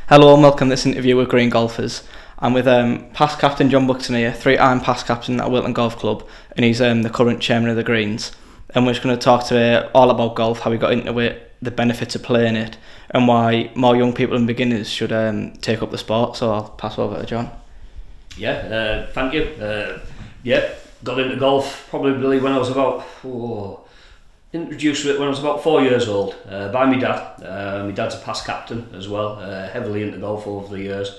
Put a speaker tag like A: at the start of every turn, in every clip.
A: Hello and welcome to this interview with Green Golfers. I'm with past captain John Buxton here, three-time past captain at Wilton Golf Club, and he's the current chairman of the Greens. And we're just going to talk today all about golf, how we got into it, the benefits of playing it, and why more young people and beginners should take up the sport. So I'll pass over to John.
B: Yeah, thank you. Got into golf probably when I was about introduced to it when I was about 4 years old by my dad. My dad's a past captain as well, heavily into golf over the years.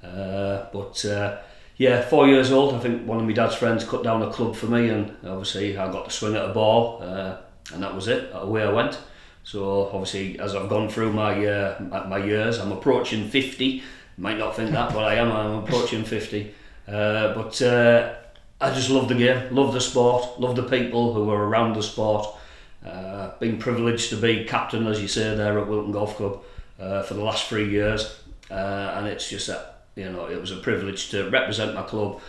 B: 4 years old, I think one of my dad's friends cut down a club for me, and obviously I got to swing at a ball, and that was it. Away I went. So obviously, as I've gone through my years, I'm approaching 50. You might not think that, but I am. I'm approaching 50. I just love the game, love the sport, love the people who are around the sport. Been privileged to be captain, as you say, there at Wilton Golf Club for the last 3 years, and it's just that, it was a privilege to represent my club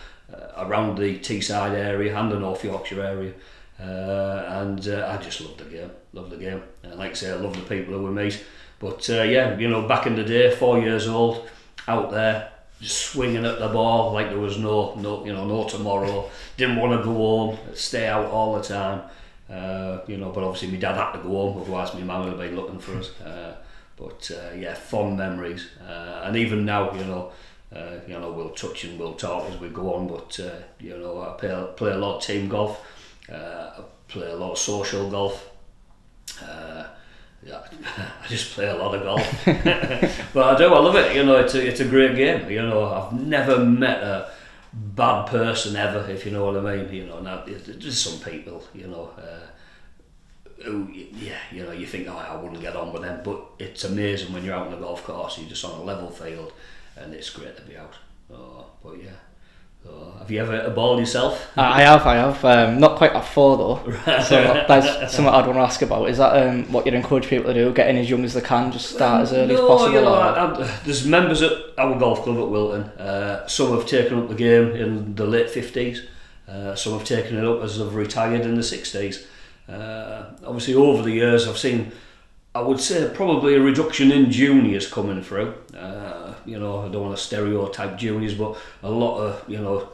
B: around the Teesside area and the North Yorkshire area, and I just love the game, and like I say, I love the people who we meet. But back in the day, 4 years old, out there just swinging at the ball like there was no tomorrow. Didn't want to go home, stay out all the time. But obviously my dad had to go home, otherwise my mum would have been looking for us. Fond memories, and even now, we'll touch and we'll talk as we go on. But I play a lot of team golf, I play a lot of social golf. I just play a lot of golf, but I love it. It's a great game. I've never met a bad person ever, if you know what I mean. Now there's some people, who, you think, oh, I wouldn't get on with them, but it's amazing when you're out on the golf course, you're just on a level field, and it's great to be out. Have you ever hit a ball yourself?
A: I have. Not quite at 4 though. So that's something I'd want to ask about. Is that what you'd encourage people to do? Get in as young as they can, just start as early as possible?
B: There's members at our golf club at Wilton. Some have taken up the game in the late 50s. Some have taken it up as they've retired in the 60s. Obviously, over the years, I've seen, I would say, probably a reduction in juniors coming through. I don't want to stereotype juniors, but a lot of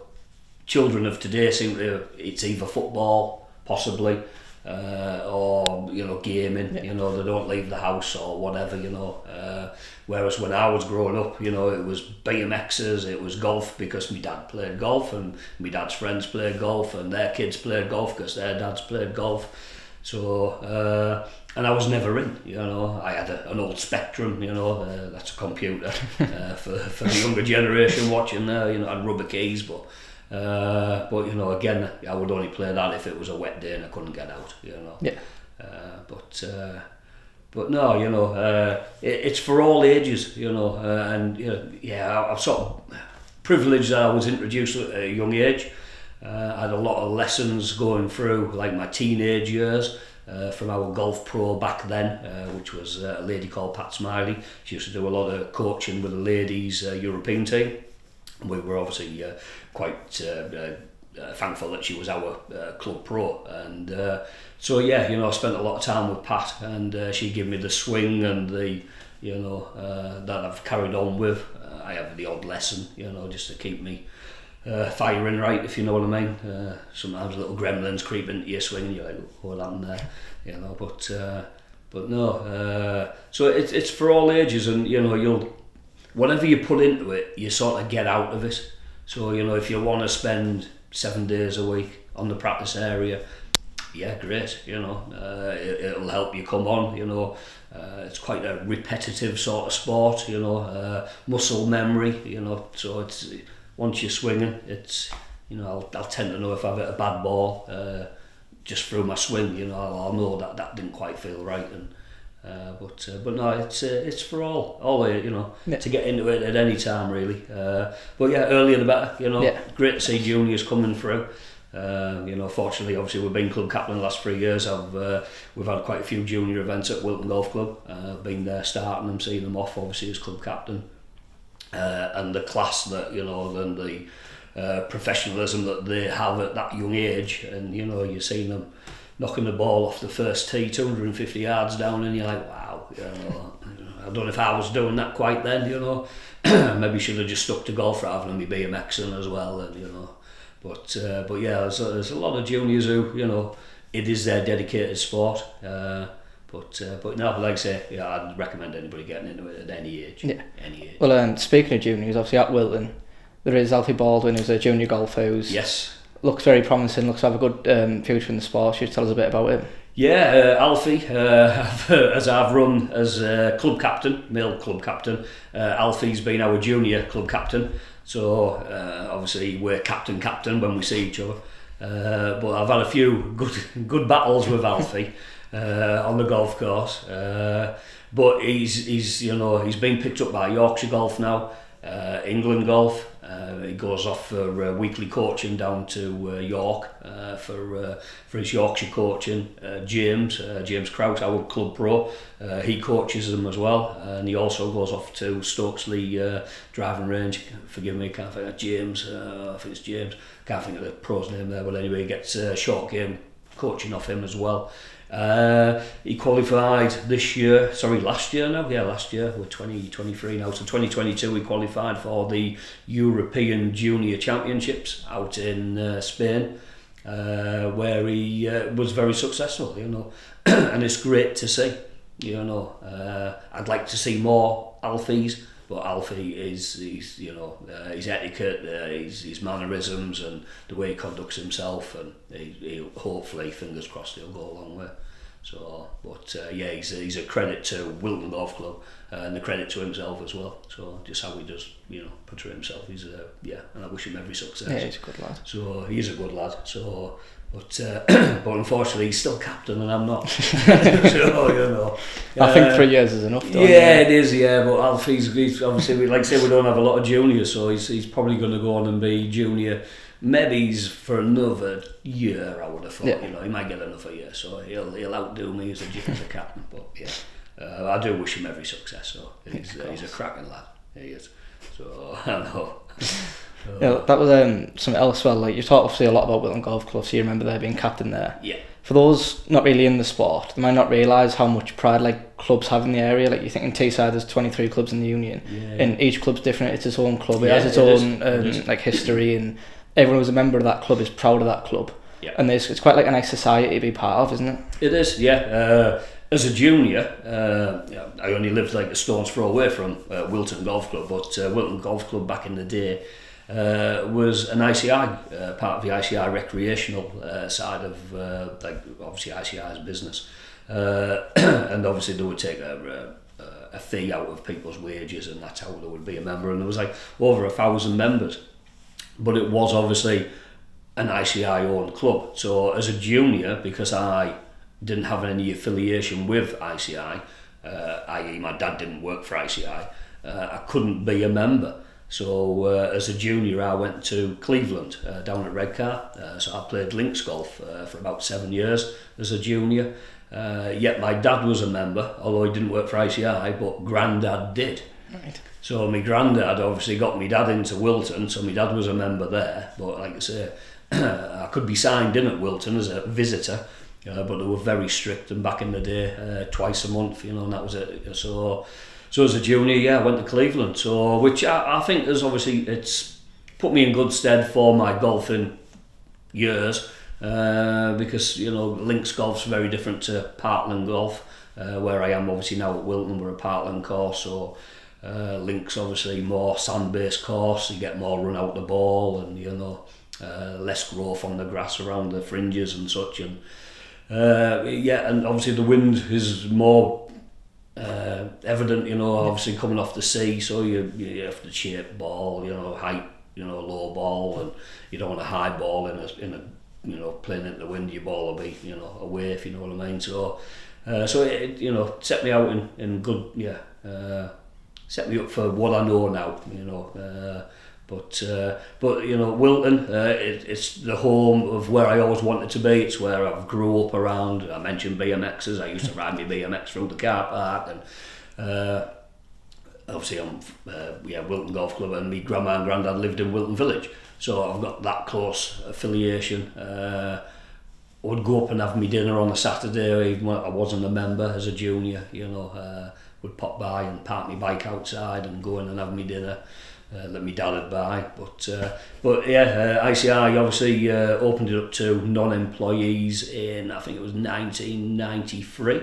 B: children of today seem to, it's either football possibly, or gaming. They don't leave the house or whatever. Whereas when I was growing up, it was BMXs, it was golf because my dad played golf, and my dad's friends played golf, and their kids played golf because their dads played golf. So and I was never in. I had an old Spectrum, that's a computer for the younger generation watching there. I had rubber keys, but again, I would only play that if it was a wet day and I couldn't get out.
A: Yeah.
B: But no, it's for all ages. I've sort of privileged that I was introduced at a young age. I had a lot of lessons going through, like my teenage years, from our golf pro back then, which was a lady called Pat Smiley. She used to do a lot of coaching with the ladies' European team. We were obviously quite thankful that she was our club pro, and I spent a lot of time with Pat, and she gave me the swing and the that I've carried on with. I have the odd lesson, just to keep me firing right, if you know what I mean. Sometimes little gremlins creep into your swing and you're like, what happened there? But no, so it's for all ages, and whatever you put into it, you sort of get out of it. So if you want to spend 7 days a week on the practice area, yeah, great. It'll help you come on. It's quite a repetitive sort of sport. Muscle memory. So it's, once you're swinging, it's, I'll tend to know if I've hit a bad ball just through my swing. I'll know that didn't quite feel right, and but no, it's for all to get into it at any time really. Earlier the better. Great to see juniors coming through. Fortunately, obviously, we've been club captain the last 3 years. We've had quite a few junior events at Wilton Golf Club. Been there starting them, seeing them off, obviously, as club captain. And the class that, and the professionalism that they have at that young age, and you're seeing them knocking the ball off the first tee 250 yards down, and you're like, wow, I don't know if I was doing that quite then, you know. Maybe should have just stuck to golf rather than me BMXing as well, and you know. But yeah, there's a lot of juniors who, you know, it is their dedicated sport. But no, like I say, yeah, I'd recommend anybody getting into it at any age.
A: Yeah.
B: Any age.
A: Well, speaking of juniors, obviously at Wilton, there is Alfie Baldwin, who's a junior golfer who's looks very promising, looks to have a good future in the sport. Should you tell us a bit about him?
B: Yeah, Alfie, as I've run as club captain, male club captain, Alfie's been our junior club captain. So obviously we're captain when we see each other. But I've had a few good battles with Alfie on the golf course. But he's you know, he's been picked up by Yorkshire Golf now, England Golf. He goes off for weekly coaching down to York for his Yorkshire coaching. James Kraut, our club pro, he coaches them as well, and he also goes off to Stokesley driving range. Forgive me, can't think of James. I think it's James. Can't think of the pro's name there, but anyway, he gets short game coaching off him as well. He qualified last year now. Yeah, last year. We're 2023 now, so 2022 he qualified for the European Junior Championships out in Spain, where he was very successful, you know. And it's great to see, you know. I'd like to see more Alfies, but Alfie he's you know, his etiquette, his mannerisms and the way he conducts himself, and he'll hopefully, fingers crossed, he'll go a long way. So, but yeah, he's a credit to Wilton Golf Club and a credit to himself as well. So just how he does, you know, portray himself, he's yeah, and I wish him every success.
A: Yeah, he's a good lad.
B: So he is a good lad. So, but but unfortunately he's still captain and I'm not. So you know,
A: I think 3 years is enough.
B: Yeah, it is. Yeah, but Alfie's obviously, like I say, we don't have a lot of juniors, so he's probably going to go on and be junior. Maybe he's for another year, I would have thought. Yeah. You know, he might get another year, so he'll outdo me as a captain. But yeah, I do wish him every success. So he's a cracking lad. He is. So I know.
A: Yeah, that was something else. Well, like you talked obviously a lot about Wilton Golf Club, so you remember there being captain there.
B: Yeah.
A: For those not really in the sport, they might not realise how much pride like clubs have in the area. Like you think in Teesside there's 23 clubs in the union, and each club's different. It's its own club. It has its own like history, and everyone who's a member of that club is proud of that club. Yeah. And it's quite like a nice society to be part of, isn't it? It
B: is, yeah. As a junior, I only lived like a stone's throw away from Wilton Golf Club, but Wilton Golf Club back in the day was an ICI, part of the ICI recreational side of like obviously ICI's business, and obviously they would take a fee out of people's wages, and that's how there would be a member, and there was like over 1,000 members, but it was obviously an ICI owned club. So as a junior, because I didn't have any affiliation with ICI, i.e. my dad didn't work for ICI, I couldn't be a member. So as a junior I went to Cleveland down at Redcar, so I played links golf for about 7 years as a junior. Yet my dad was a member, although he didn't work for ICI, but Grandad did.
A: Right.
B: So my granddad obviously got my dad into Wilton, so my dad was a member there, but like I say, I could be signed in at Wilton as a visitor, but they were very strict, and back in the day, twice a month, you know, and that was it. So as a junior, yeah, I went to Cleveland, so which I think is obviously, it's put me in good stead for my golfing years, because, you know, links golf's very different to Parkland golf, where I am obviously now at Wilton. We're a Parkland course, so links obviously more sand-based course, you get more run out the ball, and you know, less growth on the grass around the fringes and such, and yeah, and obviously the wind is more evident, you know, obviously coming off the sea, so you have to shape ball, you know, height, you know, low ball, and you don't want a high ball in a you know, playing into the wind, your ball will be, you know, away, if you know what I mean. So it, you know, set me out in good, set me up for what I know now, you know. But you know, Wilton, it's the home of where I always wanted to be. It's where I've grew up around. I mentioned BMXs. I used to ride my BMX through the car park, and obviously I'm Wilton Golf Club, and my grandma and granddad lived in Wilton Village, so I've got that close affiliation. I would go up and have my dinner on a Saturday, even when I wasn't a member as a junior, you know. would pop by and park my bike outside and go in and have me dinner that my dad had buy. But yeah, ICI obviously opened it up to non-employees in, I think it was 1993,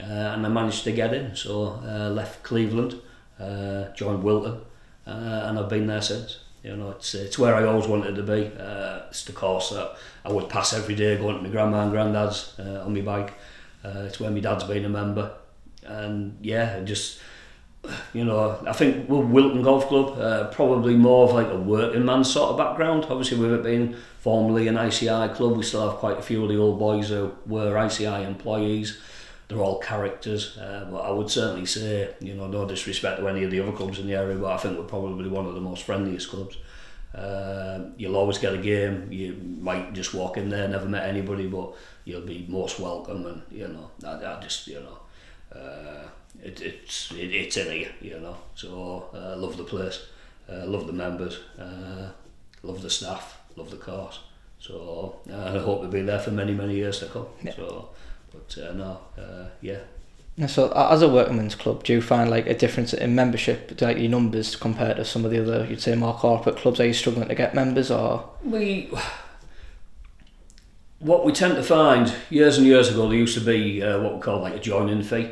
B: and I managed to get in. So left Cleveland, joined Wilton, and I've been there since. You know, it's where I always wanted to be. It's the course that I would pass every day going to my grandma and granddad's on my bike. It's where my dad's been a member, and yeah, just, you know, I think Wilton Golf Club probably more of like a working man sort of background. Obviously, with it being formerly an ICI club, we still have quite a few of the old boys who were ICI employees. They're all characters, but I would certainly say, you know, no disrespect to any of the other clubs in the area, but I think we're probably one of the most friendliest clubs. You'll always get a game. You might just walk in there, never met anybody, but you'll be most welcome. And you know, I just, you know, it's in here, you know. So love the place, love the members, love the staff, love the course. So I hope to be there for many years to come. Yeah. So. But yeah.
A: So as a workman's club, do you find like a difference in membership, like your numbers compared to some of the other, you'd say, more corporate clubs? Are you struggling to get members, or?
B: What we tend to find, years and years ago, there used to be what we call like a join-in fee.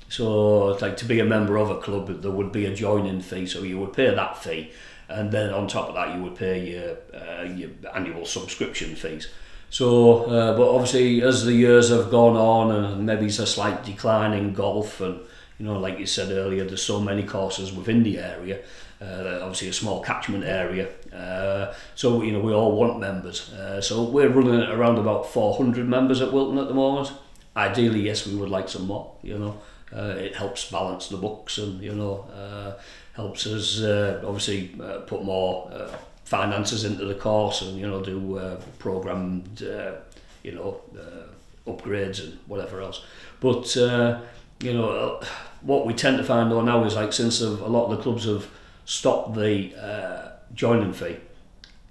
B: So like to be a member of a club, there would be a join-in fee, so you would pay that fee, and then on top of that you would pay your annual subscription fees. So, but obviously as the years have gone on, and maybe it's a slight decline in golf, and you know, like you said earlier, there's so many courses within the area, obviously a small catchment area, so you know, we all want members. So we're running at around about 400 members at Wilton at the moment. Ideally, yes, we would like some more, you know. It helps balance the books, and you know, helps us obviously put more finances into the course, and you know, do programmed you know, upgrades and whatever else. But you know, what we tend to find though now is, like, since a lot of the clubs have stopped the joining fee,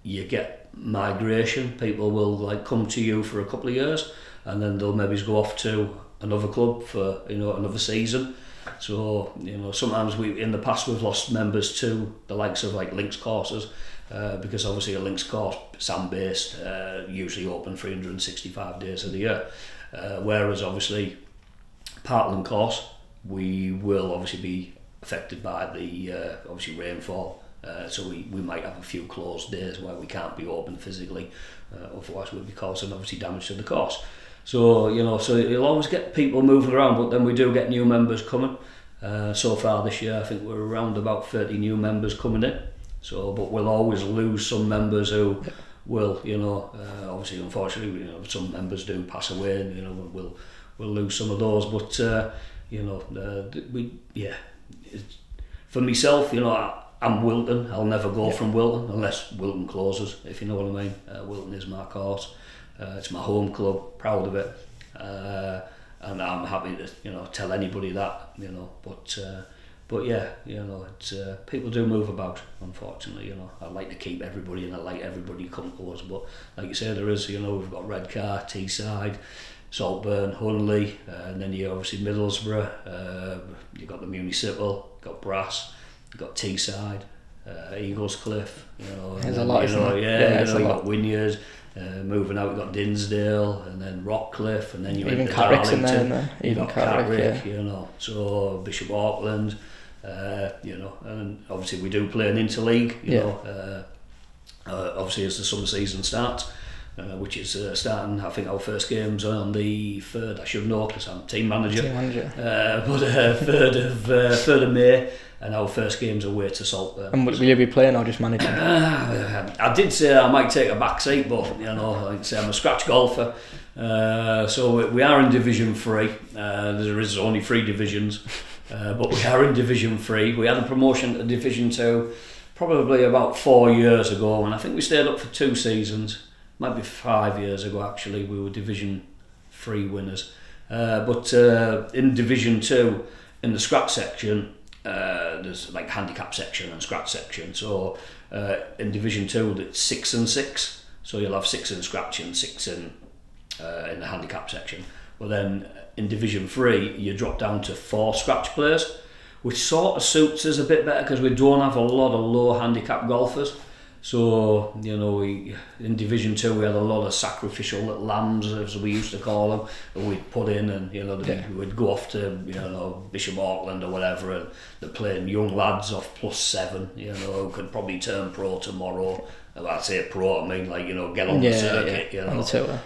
B: you get migration. People will like come to you for a couple of years, and then they'll maybe go off to another club for, you know, another season. So you know, sometimes in the past we've lost members to the likes of like links courses, because obviously a links course, sand-based, usually open 365 days of the year, whereas obviously Parkland course, we will obviously be affected by the obviously rainfall, so we might have a few closed days where we can't be open physically, otherwise we'll be causing obviously damage to the course. So you know, so you'll always get people moving around, but then we do get new members coming. So far this year, I think we're around about 30 new members coming in. So, but we'll always lose some members who will, you know, obviously, unfortunately, you know, some members do pass away, and you know, we'll lose some of those. But you know, for myself, you know, I'm Wilton. I'll never go from Wilton unless Wilton closes, if you know what I mean. Wilton is my course. It's my home club. Proud of it, and I'm happy to, you know, tell anybody that, you know. But yeah, you know, it's people do move about, unfortunately. You know, I like to keep everybody, and I like everybody to come to us. But like you say, there is, you know, we've got Redcar, Teesside, Saltburn, Hunley, and then you obviously Middlesbrough. You've got the Municipal, got Brass, you've got Teesside, Eagles Cliff. You know,
A: there's a lot.
B: You know,
A: yeah,
B: you know, you got Wynyard. Moving out, we've got Dinsdale, and then Rockcliffe, and then you
A: even
B: into
A: Carrick's
B: Darlington.
A: in there,
B: even
A: Carrick, yeah.
B: You know, so Bishop Auckland, you know, and obviously we do play an interleague, you know, obviously as the summer season starts, which is starting, I think our first game's on the 3rd, I should know because I'm team manager. But 3rd of May, and our first game's away to Saltburn.
A: And will you be playing or just managing?
B: I did say I might take a back seat, but you know, like I say, I'm a scratch golfer. So we are in Division 3. There is only 3 divisions, but we are in Division 3. We had a promotion to Division 2 probably about 4 years ago, and I think we stayed up for 2 seasons. Might be 5 years ago actually. We were Division 3 winners. But in Division 2, in the scratch section, there's like handicap section and scratch section. So in Division 2, it's 6 and 6. So you'll have 6 in scratch and 6 in the handicap section. Well then in Division 3, you drop down to 4 scratch players. which sort of suits us a bit better because we don't have a lot of low handicap golfers. So, you know, in Division 2 we had a lot of sacrificial little lambs, as we used to call them, that we'd put in, and, you know, we'd go off to, you know, Bishop Auckland or whatever, and they're playing young lads off +7, you know, who could probably turn pro tomorrow. Well, I say pro, I mean, like, you know, get on the circuit, you know. On the tour.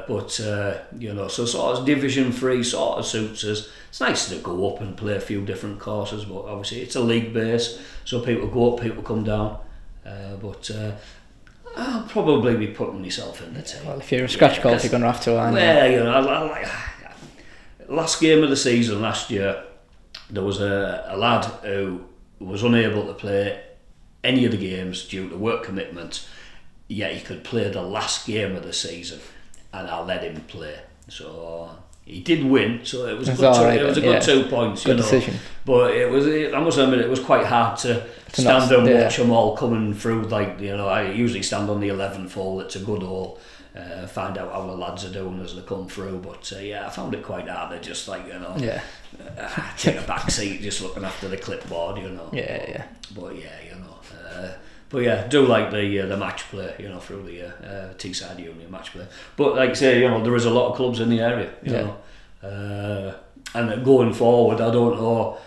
B: But, you know, so sort of Division 3 sort of suits us. It's nice to go up and play a few different courses, but obviously it's a league base, so people go up, people come down. But I'll probably be putting myself in the team.
A: Well, if you're a scratch golf, you're going to have to, aren't you?
B: Well, you know, last game of the season last year, there was a lad who was unable to play any of the games due to work commitments, yet he could play the last game of the season, and I let him play. So he did win, so it was a good 2 points.
A: Good decision.
B: But I must admit, it was quite hard to stand and watch them all coming through. Like, you know, I usually stand on the 11th hole. It's a good hole. Find out how the lads are doing as they come through. But I found it quite hard to just, like, you know, take a back seat, just looking after the clipboard, you know. But you know. But yeah, do like the match play, you know, through the Teesside Union match play. But like I say, you know, there is a lot of clubs in the area, you know. And going forward, I don't know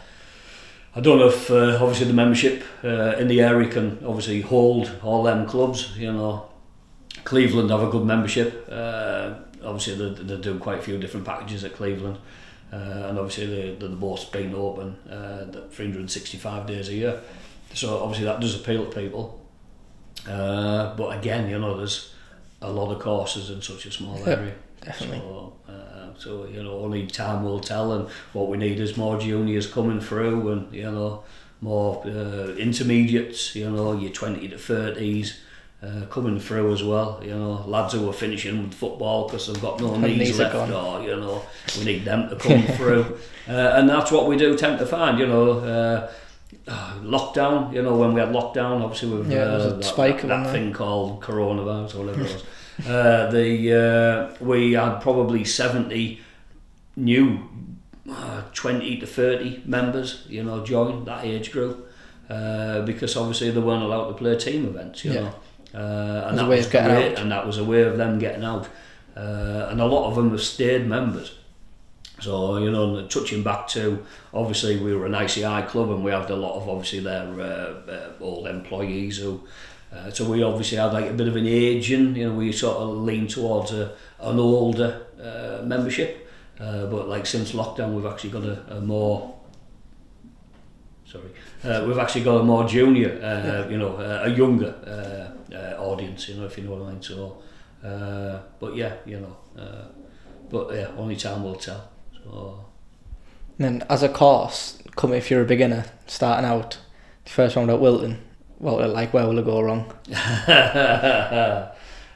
B: if obviously the membership in the area can obviously hold all them clubs, you know. Cleveland have a good membership. Obviously they do quite a few different packages at Cleveland. And obviously they're both being open 365 days a year. So obviously that does appeal to people. But again, you know, there's a lot of courses in such a small area.
A: Definitely.
B: So you know, only time will tell, and what we need is more juniors coming through, and, you know, more intermediates, you know, your 20 to 30s coming through as well, you know, lads who are finishing with football because they've got no knees left, or, you know, we need them to come through, and that's what we do tend to find, you know. Lockdown, you know, when we had lockdown, obviously with that thing called coronavirus or whatever it was. We had probably 70 new 20 to 30 members, you know, join that age group, because obviously they weren't allowed to play team events, you know, and that was great, and that was a way of them getting out, and a lot of them have stayed members. So, you know, touching back to, obviously we were an ICI club, and we had a lot of obviously their old employees who, so we obviously had like a bit of an aging, you know, we sort of lean towards an older membership, but like since lockdown we've actually got a more junior, you know, a younger audience, you know, if you know what I mean. So, but yeah, you know, but yeah, only time will tell. So.
A: And then as a course, if you're a beginner starting out, the first round at Wilton, where will it go wrong?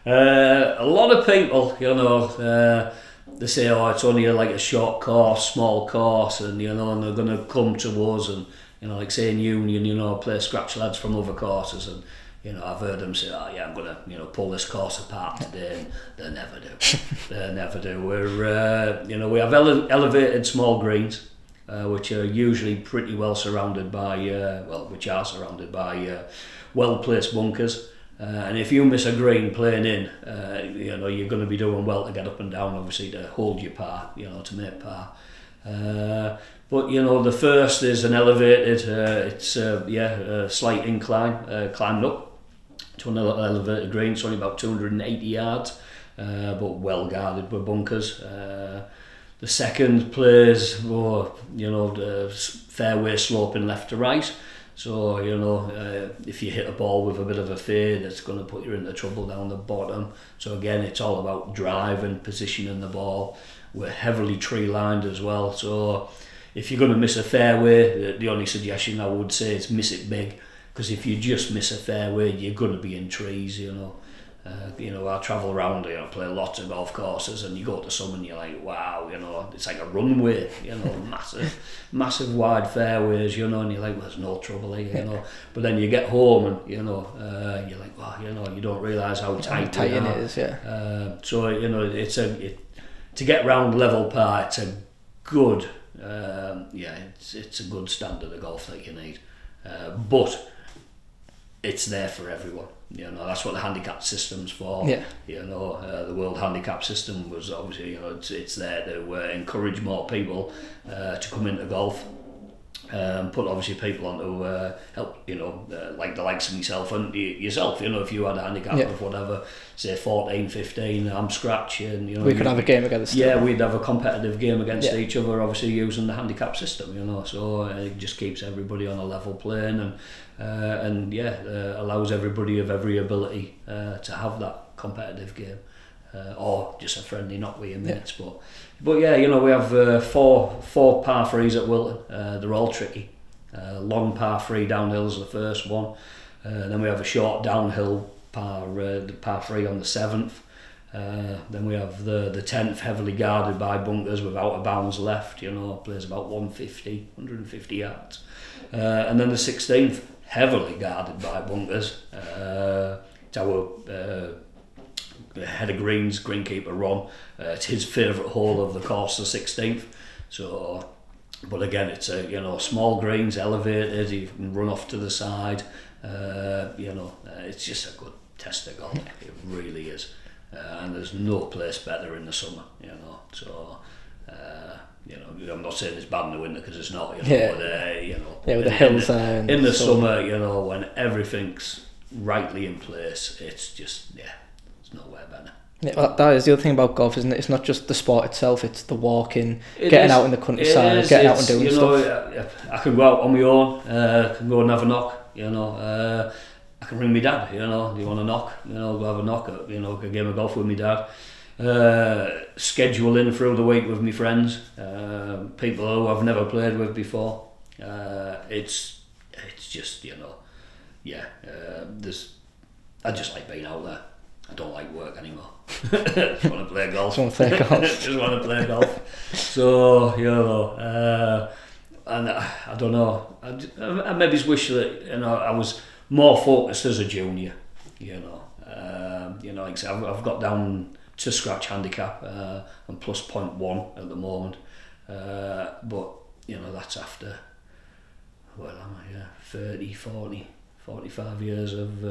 B: A lot of people, you know, they say, oh, it's only like a short course, small course, and, you know, and they're going to come to us, and, you know, like say in Union, you know, play scratch lads from other courses, and, you know, I've heard them say, oh yeah, I'm going to, you know, pull this course apart today, and they never do. They never do. We're, you know, we have elevated small greens, which are usually pretty well surrounded by, well-placed bunkers. And if you miss a green playing in, you know, you're going to be doing well to get up and down, obviously, to hold your par, you know, to make par. But, you know, the first is an elevated, it's a slight incline, climbing up to an elevated green. It's only about 280 yards, but well guarded with bunkers. The second plays more, you know, the fairway sloping left to right. So, you know, if you hit a ball with a bit of a fade, it's going to put you into trouble down the bottom. So again, it's all about drive and positioning the ball. We're heavily tree lined as well. So if you're going to miss a fairway, the only suggestion I would say is miss it big. Because if you just miss a fairway, you're going to be in trees, you know. You know, I travel around, you know, play lots of golf courses, and you go to some and you're like, wow, you know, it's like a runway, you know, massive wide fairways, you know, and you're like, well, there's no trouble here, you know. But then you get home and, you know, you're like, wow, you know, you don't realise how tight
A: it is, yeah.
B: So, you know, to get round level par, it's a good. It's a good standard of golf that you need, but it's there for everyone. That's what the handicap system's for.
A: Yeah.
B: The World Handicap System was obviously, it's there to encourage more people to come into golf. Put obviously people on to help, like the likes of myself and yourself, if you had a handicap of whatever, say 14, 15, I'm scratch, and
A: we could have a game against
B: we'd have a competitive game against each other, obviously using the handicap system, so it just keeps everybody on a level plane, and allows everybody of every ability to have that competitive game. Or just a friendly knock with your mates, but we have four par threes at Wilton. They're all tricky. Long par three downhill is the first one. Then we have a short downhill the par three on the 7th. Then we have the 10th, heavily guarded by bunkers with out of bounds left. Plays about 150 yards. And then the 16th, heavily guarded by bunkers. It's our head of greens, greenkeeper Ron. It's his favourite hole of the course, the 16th. So, but again, it's small greens, elevated. You can run off to the side. It's just a good test of golf. It really is, and there's no place better in the summer. So. I'm not saying it's bad in the winter because it's not. But,
A: with the hills there.
B: In the summer, when everything's rightly in place, it's just nowhere better.
A: Yeah, well, that is the other thing about golf, isn't it? It's not just the sport itself, it's the walking, getting out in the countryside, getting out and doing stuff.
B: I can go out on my own, I can go and have a knock, I can ring my dad, do you want a knock? Go have a knock, a game of golf with my dad. Scheduling through the week with my friends, people who I've never played with before. It's just, I just like being out there. I don't like work anymore. Just want to play golf. Just want to play golf. So, and I don't know. I maybe wish that I was more focused as a junior. Like I say, I've got down to scratch handicap and plus 0.1 at the moment. But that's after 30, 40. 45 years of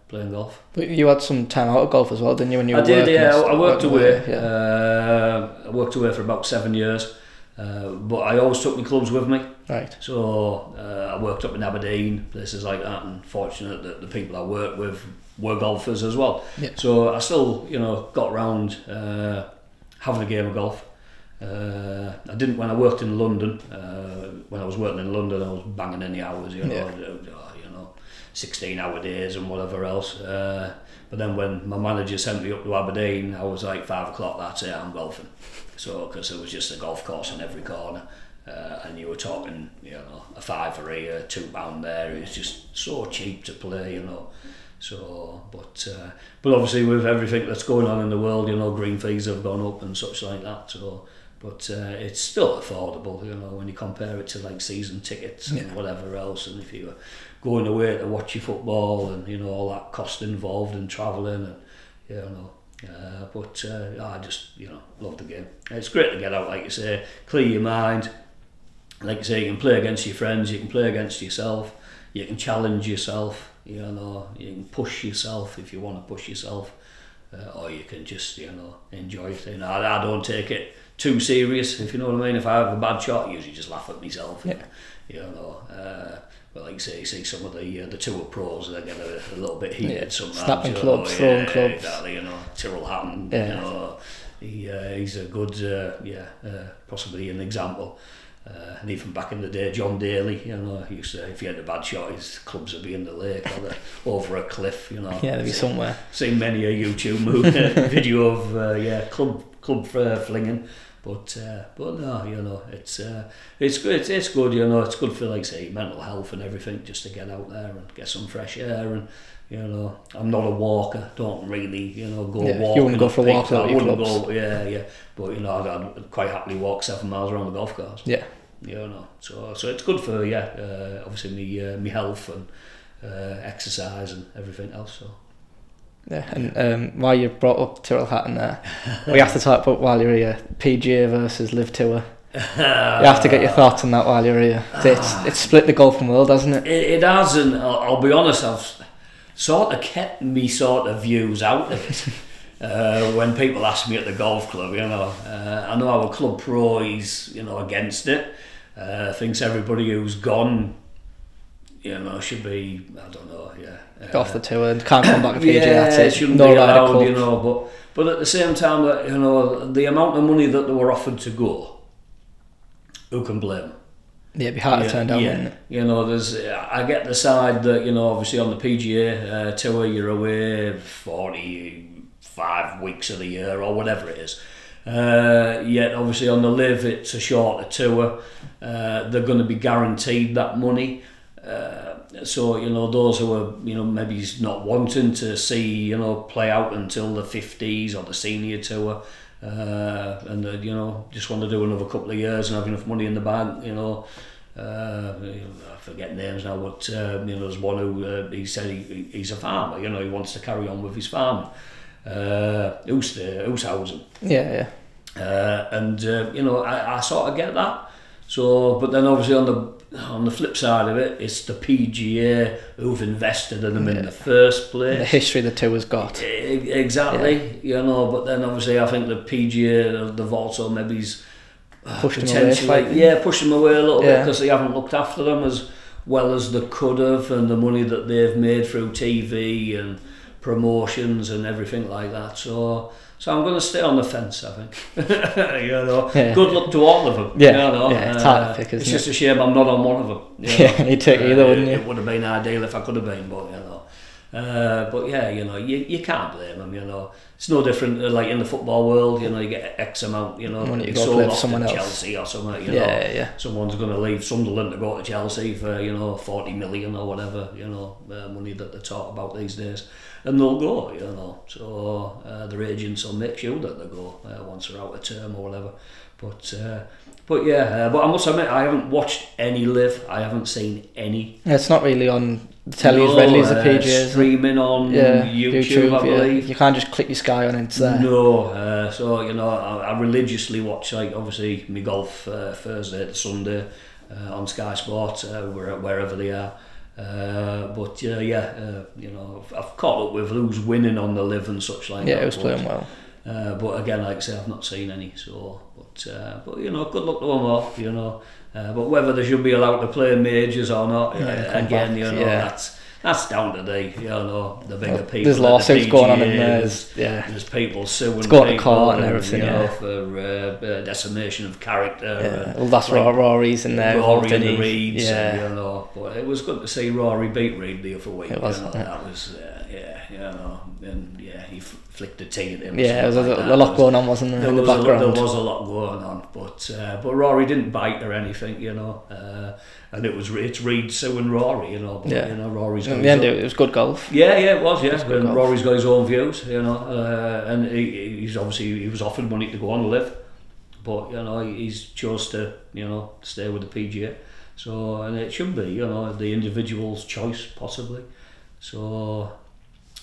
B: playing golf.
A: But you had some time out of golf as well, didn't you? When you were
B: I worked away. I worked away for about 7 years, but I always took my clubs with me.
A: Right.
B: So I worked up in Aberdeen, places like that, and fortunate that the people I worked with were golfers as well.
A: Yeah.
B: So I still, got around having a game of golf. I didn't when I worked in London. When I was working in London, I was banging in the hours, 16-hour days and whatever else. But then when my manager sent me up to Aberdeen, I was like 5 o'clock, that's it, I'm golfing. So, because there was just a golf course in every corner. And you were talking, a £5 here, £2 there. It was just so cheap to play, So, but obviously with everything that's going on in the world, green fees have gone up and such like that. So, but it's still affordable, when you compare it to like season tickets and whatever else. And if you were going away to watch your football and all that cost involved in travelling, and I just love the game. It's great to get out, like you say, clear your mind. Like you say, you can play against your friends, you can play against yourself, you can challenge yourself, you can push yourself if you want to push yourself, or you can just enjoy it. I don't take it too serious, if you know what I mean. If I have a bad shot, I usually just laugh at myself. But like you say, you see some of the tour pros, they get a little bit heated sometimes.
A: Snapping clubs, throwing clubs. Exactly,
B: Tyrrell Hatton, he's a good, possibly an example. And even back in the day, John Daly, he used to say if he had a bad shot, his clubs would be in the lake or over a cliff,
A: Yeah, they'd be somewhere.
B: Seen many a YouTube video of club flinging. But no, it's good. It's good, It's good for, like say, mental health and everything, just to get out there and get some fresh air. And I'm not a walker. Don't really, go walking.
A: You wouldn't go for a walk without your clubs.
B: But I'd quite happily walk 7 miles around the golf course.
A: Yeah.
B: So it's good for obviously me health and exercise and everything else. So.
A: Yeah, and while you brought up Tyrrell Hatton there, we have to talk about while you're here, PGA versus Live Tour. You have to get your thoughts on that while you're here. It's split the golfing world, hasn't it?
B: It has, and I'll be honest, I've sort of kept me sort of views out of it. When people ask me at the golf club, I know our club pro is, against it. Thinks everybody who's gone, should be, I don't know,
A: off the tour and can't come back to PGA.
B: Yeah,
A: it
B: shouldn't be allowed, but at the same time, that the amount of money that they were offered to go, who can blame them?
A: Yeah, it'd be hard to turn down, wouldn't it?
B: I get the side that, obviously on the PGA tour you're away 45 weeks of the year or whatever it is. Yet obviously on the live it's a shorter tour. They're going to be guaranteed that money. So those who are maybe not wanting to see play out until the 50s or the senior tour, and just want to do another couple of years and have enough money in the bank. I forget names now, but there's one who he said he's a farmer. He wants to carry on with his farming. Hooshausen.
A: Yeah.
B: I sort of get that. So, but then obviously on the flip side of it, it's the PGA who've invested in them in the first place.
A: The history the tour's got.
B: Exactly, but then obviously I think the PGA, they've also maybe
A: pushed them away.
B: Pushed them away a little bit because they haven't looked after them as well as they could have, and the money that they've made through TV and promotions and everything like that. So I'm going to stay on the fence, I think. Good luck to all of them.
A: It's hard to pick, isn't it?
B: It's just a shame I'm not on one of them.
A: You'd take either, wouldn't you?
B: It would have been ideal if I could have been, but you can't blame them. It's no different like in the football world. You get X amount.
A: Money to go
B: sold
A: play for
B: off
A: someone
B: to
A: else.
B: Chelsea or something. Someone's going to leave Sunderland to go to Chelsea for 40 million or whatever. Money that they talk about these days. And they'll go, so their agents will make sure that they go once they're out of term or whatever. But I must admit I haven't watched any live. I haven't seen any.
A: It's not really on the telly as readily as the PGA.
B: Streaming on YouTube, I believe.
A: You can't just click your Sky on and it's there.
B: No, so I religiously watch obviously my golf Thursday to Sunday on Sky Sports wherever they are. But I've caught up with who's winning on the live and such like that.
A: Yeah, who's playing well.
B: But again, like I say, I've not seen any. So, but good luck to them all. But whether they should be allowed to play majors or not, that's down to the bigger people.
A: There's lawsuits going on in there.
B: There's people suing
A: people
B: to
A: court and everything.
B: For decimation of character.
A: Well, that's Rory's in there.
B: Rory and the Reeds. But it was good to see Rory beat Reed the other week.
A: It was.
B: That was and he flicked a tee at him.
A: Yeah, there was a lot going on, wasn't there? In the background.
B: There was a lot going on, but Rory didn't bite or anything, and it's Reed suing Rory, but Rory's got
A: in the end it was good golf.
B: Yeah, it was, and Rory's got his own views, and he was offered money to go on live, but he's chose to stay with the PGA, so, and it should be the individual's choice possibly, so.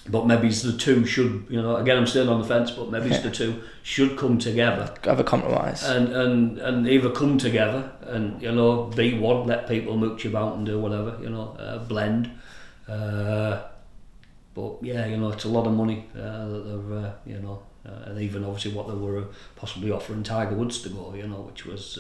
B: But maybe the two should, again I'm still on the fence, but maybe the two should come together.
A: Have a compromise.
B: And either come together and, be one, let people mooch about and do whatever, blend. But yeah, it's a lot of money that they're, and even obviously what they were possibly offering Tiger Woods to go, which was...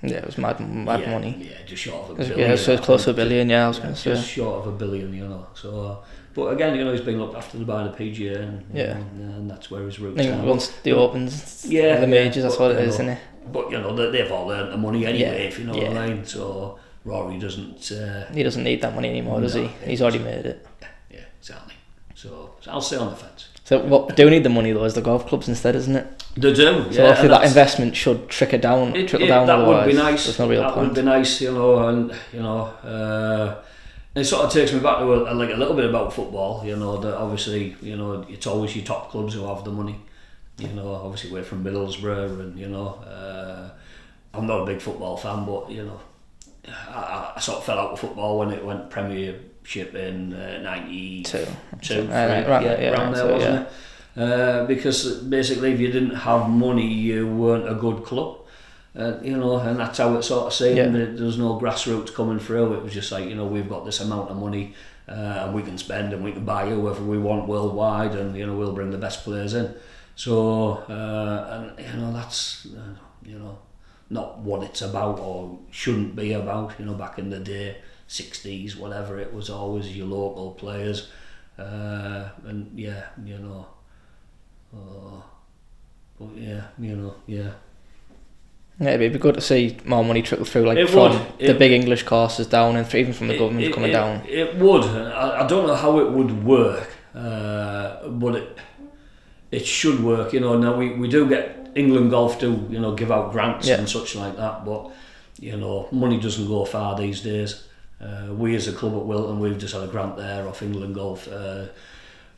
A: it was mad money.
B: Yeah, just short of a billion.
A: Yeah, so it's close to $1 billion, I was going to say.
B: Just short of $1 billion, so... But again, he's been looked after by the PGA, and that's where his roots are.
A: Once the Opens, the majors, that's what it is, isn't it?
B: But they've all earned the money anyway, if you know what I mean. So Rory doesn't. He
A: doesn't need that money anymore, does he? He's already made it.
B: Yeah, exactly. So I'll stay on the fence.
A: So what do need the money though is the golf clubs instead, isn't it?
B: They do.
A: So hopefully that investment should trickle down.
B: That would be nice.
A: There's no real point.
B: That would be nice, and it sort of takes me back to a little bit about football, that obviously, it's always your top clubs who have the money, obviously we're from Middlesbrough and, I'm not a big football fan, but, I sort of fell out with football when it went Premiership in 92, around there, wasn't it? Because basically if you didn't have money, you weren't a good club. you know, and that's how it sort of seemed.
A: Yeah.
B: There was no grassroots coming through. It was just like, you know, we've got this amount of money and we can spend and we can buy whoever we want worldwide, and you know, we'll bring the best players in. So and you know, that's you know, not what it's about or shouldn't be about. You know, back in the day, 60s, whatever, it was always your local players, and yeah, you know, but yeah, you know, yeah.
A: Yeah, it'd be good to see more money trickle through, like
B: It
A: from
B: would.
A: the big English courses down, and even from the government coming down.
B: It would. I don't know how it would work, but it should work. You know, now we do get England Golf do, you know, give out grants and such like that, but you know, money doesn't go far these days. We as a club at Wilton, we've just had a grant there off England Golf.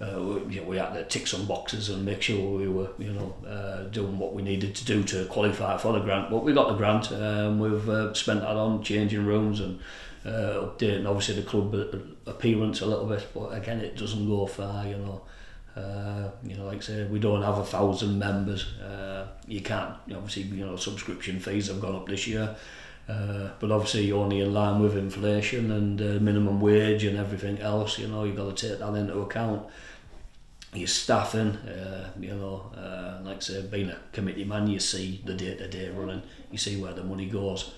B: We had to tick some boxes and make sure we were, you know, doing what we needed to do to qualify for the grant. But we got the grant, and we've spent that on changing rooms and updating obviously the club appearance a little bit. But again, it doesn't go far, you know. You know, like I say, we don't have 1,000 members. You can't, obviously, you know, subscription fees have gone up this year. But obviously only in line with inflation and minimum wage and everything else, you know, you've got to take that into account. Your staffing, you know, like I say, being a committee man, you see the day-to-day running, you see where the money goes.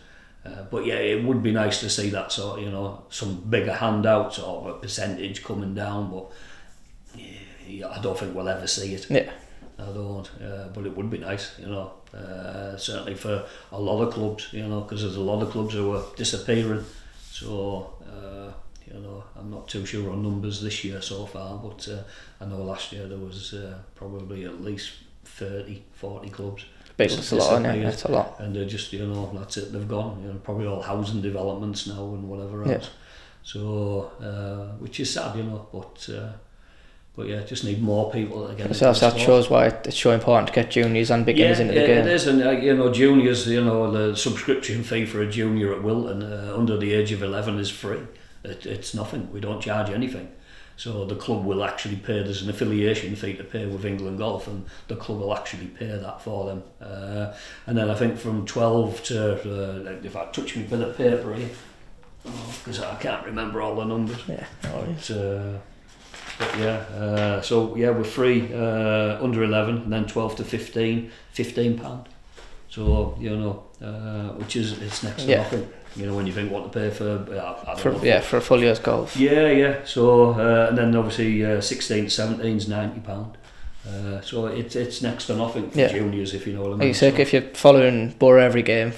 B: But yeah, it would be nice to see that sort of, you know, some bigger handouts or a percentage coming down, but yeah, I don't think we'll ever see it.
A: Yeah.
B: I don't, but it would be nice, you know, certainly for a lot of clubs, you know, because there's a lot of clubs who are disappearing. So, you know, I'm not too sure on numbers this year so far, but I know last year there was probably at least 30, 40 clubs.
A: Big, that's a lot, isn't it? That's a lot.
B: And they're just, you know, that's it, they've gone. You know, probably all housing developments now and whatever else.
A: Yeah.
B: So, which is sad, you know, but yeah, just need more people again.
A: So that shows why it's so important to get juniors and beginners into the game.
B: It is, and you know, juniors, you know, the subscription fee for a junior at Wilton under the age of 11 is free. It's nothing. We don't charge anything. So the club will actually pay. There's an affiliation fee to pay with England Golf, and the club will actually pay that for them. And then I think from 12 to, if I touch me bit of paper here, because I can't remember all the numbers.
A: Yeah.
B: But yeah, so yeah, we're free under 11, and then 12 to 15, £15. So you know, which is it's next to nothing. You know, when you think what to pay for, I don't know.
A: For a full year's golf.
B: Yeah. So and then obviously 16 to 17 is £90. So it's next to nothing for juniors, if you know what I mean.
A: Like you say, if you're following Borough every game.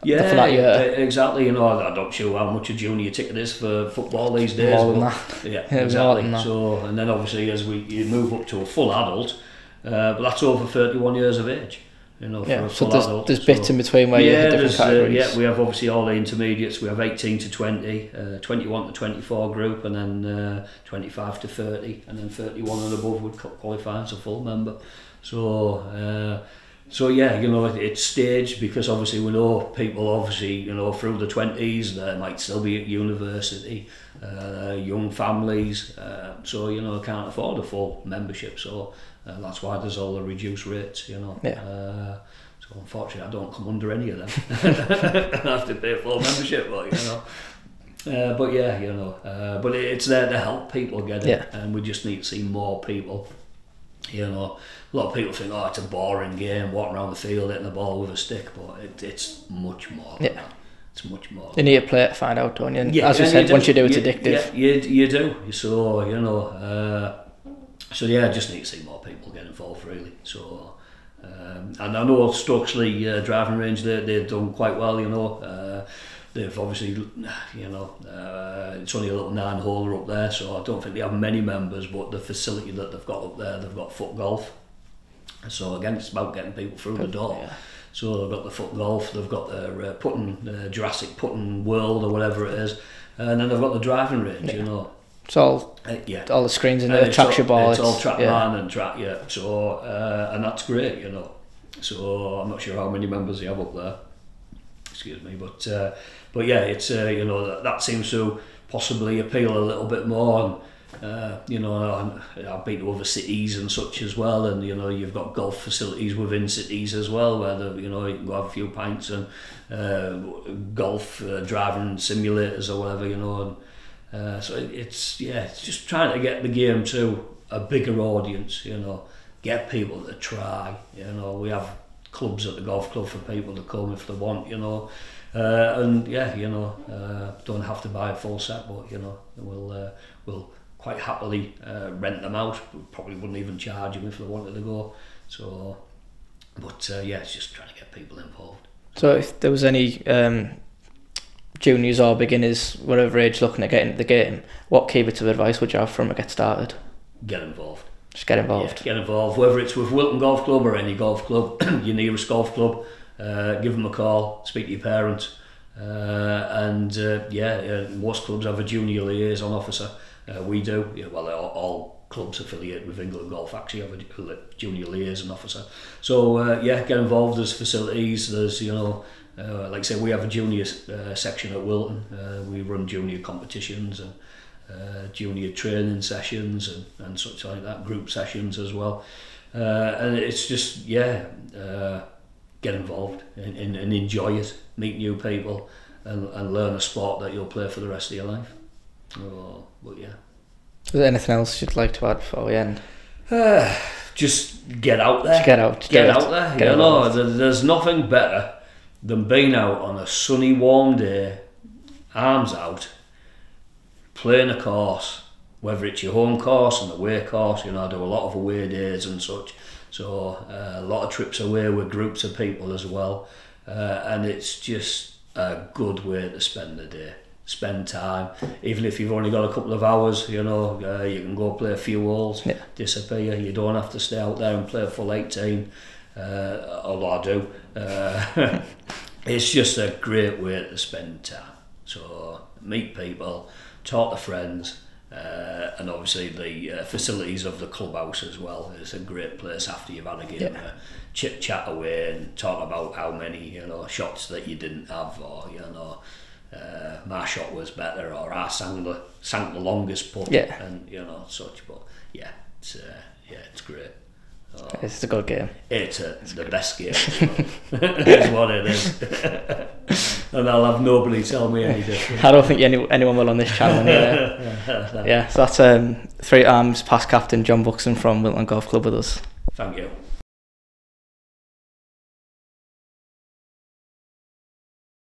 B: Yeah, for that year. Exactly. You know, I'm not sure how much a junior ticket is for football these days.
A: More than that.
B: Yeah, exactly. So, and then obviously as you move up to a full adult, but that's over 31 years of age. You know, for a full adult.
A: There's bits in between where you have different categories.
B: Yeah, we have obviously all the intermediates. We have 18 to 20, 21 to 24 group, and then 25 to 30, and then 31 and above would qualify as a full member. So yeah, you know, it's staged because obviously we know people obviously, you know, through the 20s, they might still be at university, young families, so, you know, can't afford a full membership, so that's why there's all the reduced rates, you know. So unfortunately I don't come under any of them. I have to pay a full membership, but, you know. But yeah, you know, but it's there to help people get it, and we just need to see more people. You know, a lot of people think, oh, it's a boring game, walking around the field hitting the ball with a stick, but it's much more than that. It's much more.
A: You need to play it to find out, don't you? And as you said, once you do, it's addictive.
B: Yeah, you do. So, you know, so yeah, I just need to see more people get involved, really. So, and I know Stokesley driving range, they've done quite well, you know. They've obviously, you know, it's only a little 9-holer up there, so I don't think they have many members, but the facility that they've got up there, they've got foot golf. So again, it's about getting people through the door. Yeah. So they've got the foot golf, they've got their putting, Jurassic putting world or whatever it is, and then they've got the driving range, you know.
A: It's all, all the screens in there, tracks your ball.
B: It's all track man and track, so, and that's great, you know. So I'm not sure how many members you have up there. Excuse me, but yeah, it's you know, that seems to possibly appeal a little bit more, You know, I've been to other cities and such as well, and you know, you've got golf facilities within cities as well, where you know, you can go have a few pints and golf driving simulators or whatever, you know. And so it's just trying to get the game to a bigger audience, you know, get people to try. You know, we have clubs at the golf club for people to come if they want, you know. And yeah, you know, don't have to buy a full set, but you know, we'll quite happily rent them out. We probably wouldn't even charge them if they wanted to go. So, but yeah, it's just trying to get people involved.
A: So if there was any juniors or beginners, whatever age, looking at getting into the game, what key bits of advice would you have for them to get started?
B: Get involved.
A: Just get involved.
B: Yeah, get involved, whether it's with Wilton Golf Club or any golf club, your nearest golf club. Give them a call, speak to your parents, and most clubs have a junior liaison officer. We do. Yeah, well, all clubs affiliated with England Golf actually have a junior liaison officer. So get involved. There's facilities. There's, you know, like I say, we have a junior section at Wilton. We run junior competitions and junior training sessions and such like that, group sessions as well. And it's just get involved and enjoy it, meet new people, and learn a sport that you'll play for the rest of your life. But yeah.
A: Is there anything else you'd like to add before we end?
B: Just get out there.
A: Just get out.
B: Get out there. You know, there's nothing better than being out on a sunny, warm day, arms out, playing a course, whether it's your home course and away course. You know, I do a lot of away days and such. So a lot of trips away with groups of people as well, and it's just a good way to spend the day. Spend time, even if you've only got a couple of hours, you know, you can go play a few holes, disappear. You don't have to stay out there and play a full 18, although I do. It's just a great way to spend time. So meet people, talk to friends, and obviously the facilities of the clubhouse as well. It's a great place after you've had a game, chit chat away and talk about how many, you know, shots that you didn't have, or you know, my shot was better, or I sank the longest putt, and you know, such. But yeah, it's great.
A: It's a good game.
B: It's the best game. It's what it is. And I'll have nobody tell me any different.
A: I don't think anyone will on this channel. Yeah, so that's 3 arms past captain John Buxton from Wilton Golf Club with us.
B: Thank you.